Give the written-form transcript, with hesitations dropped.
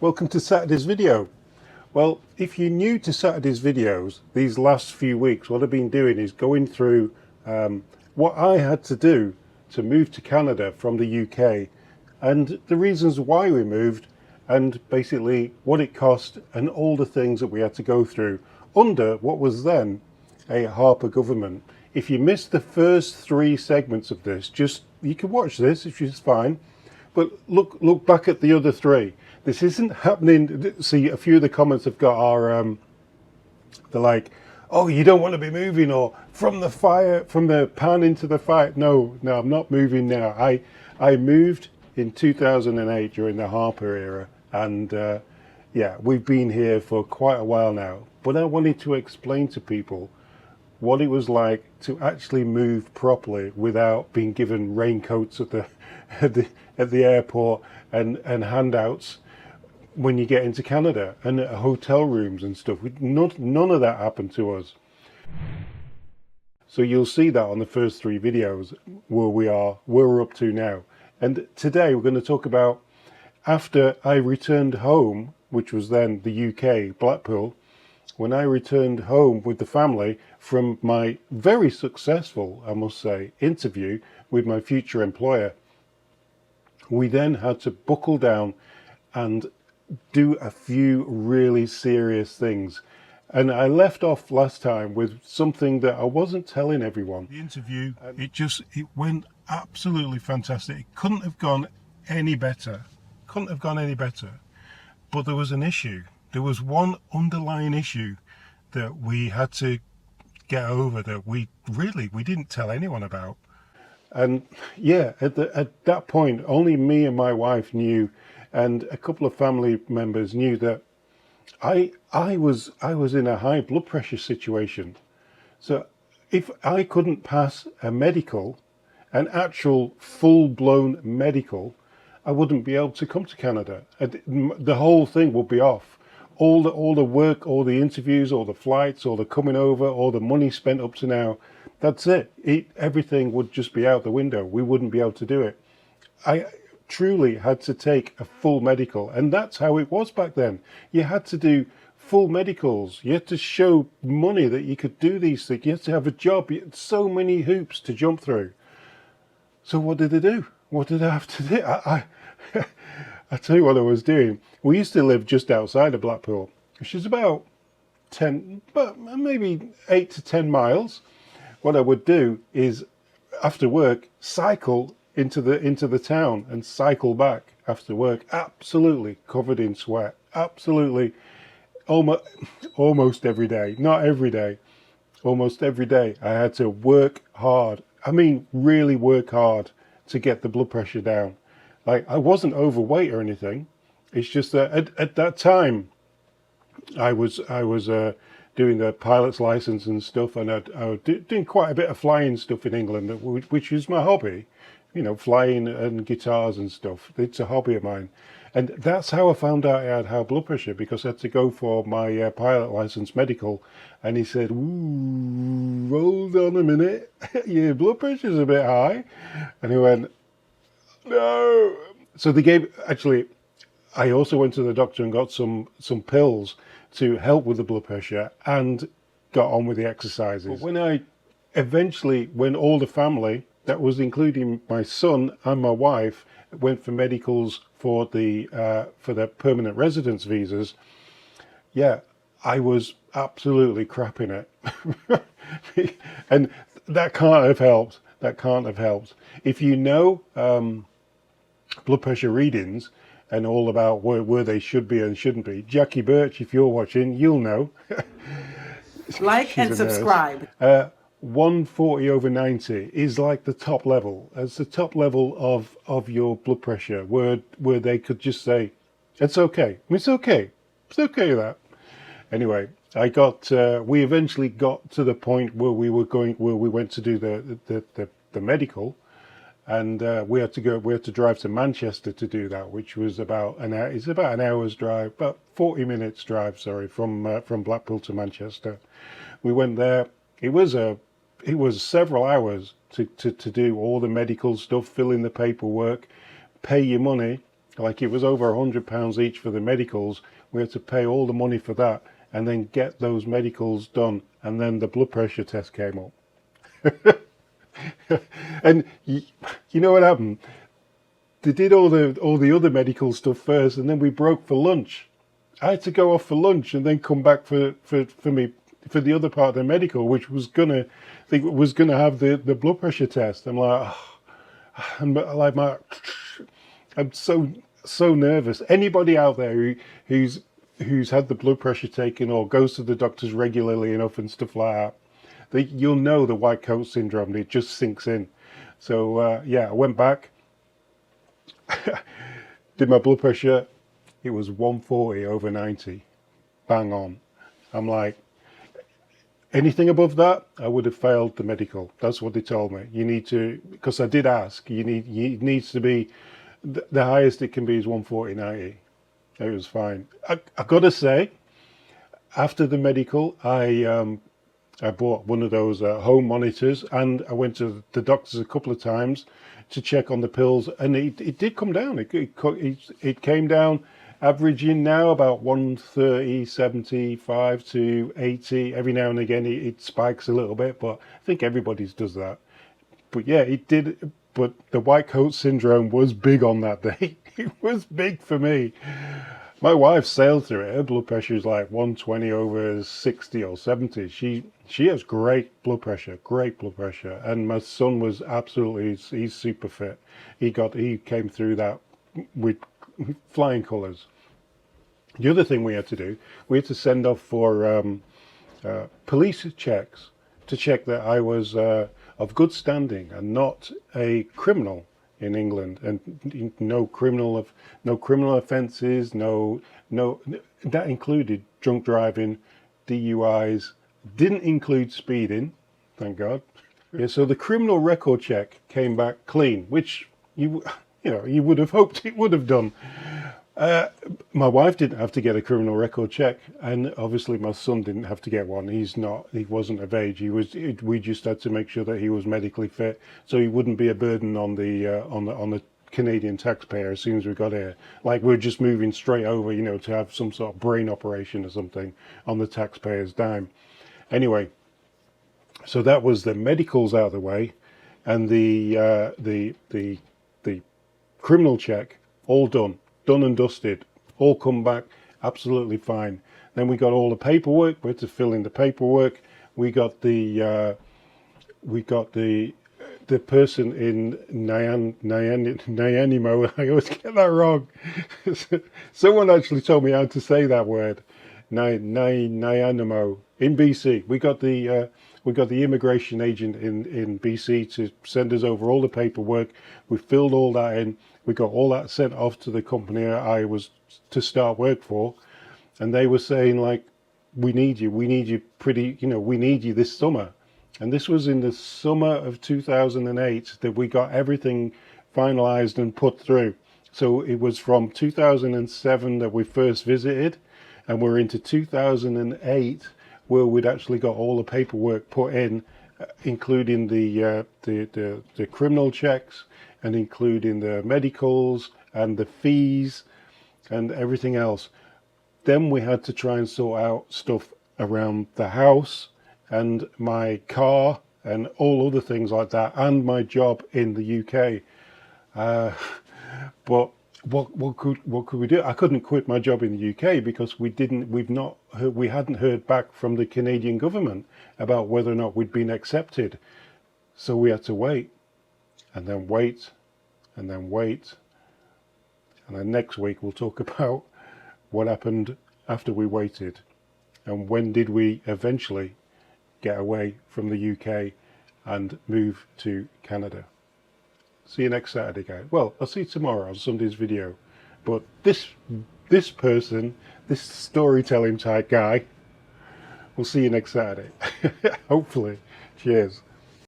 Welcome to Saturday's video. Well, if you're new to Saturday's videos, these last few weeks, what I've been doing is going through what I had to do to move to Canada from the UK and the reasons why we moved and basically what it cost and all the things that we had to go through under what was then a Harper government. If you missed the first 3 segments of this, you can watch this, which is fine, but look back at the other 3. This isn't happening. See, a few of the comments I've got are they're like, oh, you don't want to be moving, or from the pan into the fire. No, I'm not moving now. I moved in 2008 during the Harper era, and yeah, we've been here for quite a while now. But I wanted to explain to people what it was like to actually move properly without being given raincoats at the at the airport and handouts when you get into Canada, and hotel rooms and stuff. None of that happened to us. So you'll see that on the first 3 videos where we're up to now. And today we're going to talk about after I returned home, which was then the UK, Blackpool, when I returned home with the family from my very successful, I must say, interview with my future employer. We then had to buckle down and do a few really serious things. And I left off last time with something that I wasn't telling everyone. The interview, it went absolutely fantastic. It couldn't have gone any better. But there was an issue. There was one underlying issue that we had to get over that we didn't tell anyone about. And yeah, at that point, only me and my wife knew, and a couple of family members knew that I was in a high blood pressure situation. So if I couldn't pass a medical, an actual full-blown medical, I wouldn't be able to come to Canada. The whole thing would be off. All the work, all the interviews, all the flights, all the coming over, all the money spent up to now, that's it. Everything would just be out the window. We wouldn't be able to do it. I truly had to take a full medical, and that's how it was back then. You had to do full medicals. You had to show money that you could do these things. You had to have a job. You had so many hoops to jump through. So what did I do? What did I have to do? I tell you what I was doing. We used to live just outside of Blackpool, which is about 10, but maybe 8 to 10 miles. What I would do is, after work, cycle into the town and cycle back after work, absolutely covered in sweat, absolutely, almost every day, not every day, almost every day. I had to work hard. I mean, really work hard to get the blood pressure down. Like, I wasn't overweight or anything. It's just that at that time, I was doing the pilot's license and stuff, and I was doing quite a bit of flying stuff in England, which is my hobby. You know, flying and guitars and stuff. It's a hobby of mine. And that's how I found out I had high blood pressure, because I had to go for my pilot license medical. And he said, ooh, hold on a minute, your blood pressure's a bit high. And he went, no. So they actually, I also went to the doctor and got some pills to help with the blood pressure and got on with the exercises. But when all the family, that was including my son and my wife, went for medicals for the permanent residence visas, yeah, I was absolutely crapping it. And that can't have helped. If you know blood pressure readings and all about where they should be and shouldn't be, Jackie Birch, if you're watching, you'll know. Like and subscribe. 140 over 90 is like the top level. It's the top level of your blood pressure, where they could just say, it's okay. It's okay that. Anyway, we eventually got to the point where we went to do the medical, and we had to drive to Manchester to do that, which was about an hour's drive, about 40 minutes drive, sorry, from Blackpool to Manchester. We went there. It was several hours to do all the medical stuff, fill in the paperwork, pay your money, Like it was over £100 each for the medicals. We had to pay all the money for that and then get those medicals done. And then the blood pressure test came up. And you know what happened? They did all the other medical stuff first, and then we broke for lunch. I had to go off for lunch and then come back for the other part of the medical, which was gonna have the blood pressure test. I'm like, I'm so nervous. Anybody out there who's had the blood pressure taken or goes to the doctors regularly enough and stuff like that, you'll know the white coat syndrome. It just sinks in. So yeah, I went back, did my blood pressure. It was 140/90, bang on. I'm like, anything above that, I would have failed the medical. That's what they told me. You need to, because I did ask. It needs to be the highest it can be is 140/90. It was fine. I got to say, after the medical, I bought one of those home monitors, and I went to the doctors a couple of times to check on the pills, and it did come down. It came down, averaging now about 130, 75 to 80. Every now and again it spikes a little bit, but I think everybody's does that. But yeah, it did. But the white coat syndrome was big on that day. It was big for me. My wife sailed through it. Her blood pressure is like 120/60 or 70. She has great blood pressure, and my son was he's super fit. He came through that with flying colours. The other thing we had to do, we had to send off for police checks to check that I was of good standing and not a criminal in England, and no criminal offences, no that included drunk driving, DUIs, didn't include speeding, thank God. Yeah, so the criminal record check came back clean, which you would have hoped it would have done. My wife didn't have to get a criminal record check, and obviously my son didn't have to get one. He wasn't of age. We just had to make sure that he was medically fit, so he wouldn't be a burden on the Canadian taxpayer as soon as we got here. Like we're just moving straight over, to have some sort of brain operation or something on the taxpayer's dime. Anyway, so that was the medicals out of the way, and the criminal check all done and dusted, all come back absolutely fine. Then we got all the paperwork. We had to fill in the paperwork. We got the person in Nyanimo. I always get that wrong. Someone actually told me how to say that word. Nyanimo in BC. We got the immigration agent in BC to send us over all the paperwork. We filled all that in. We got all that sent off to the company I was to start work for, and they were saying like, we need you we need you this summer. And this was in the summer of 2008 that we got everything finalized and put through. So it was from 2007 that we first visited, and we're into 2008 where we'd actually got all the paperwork put in, including the criminal checks, and including the medicals and the fees and everything else. Then we had to try and sort out stuff around the house and my car and all other things like that, and my job in the UK. But what could we do? I couldn't quit my job in the UK because we hadn't heard back from the Canadian government about whether or not we'd been accepted. So we had to wait, and then wait, and then wait. And then next week we'll talk about what happened after we waited, and when did we eventually get away from the UK and move to Canada. See you next Saturday, guys. Well, I'll see you tomorrow on Sunday's video. But this person, this storytelling type guy, we'll see you next Saturday. Hopefully. Cheers.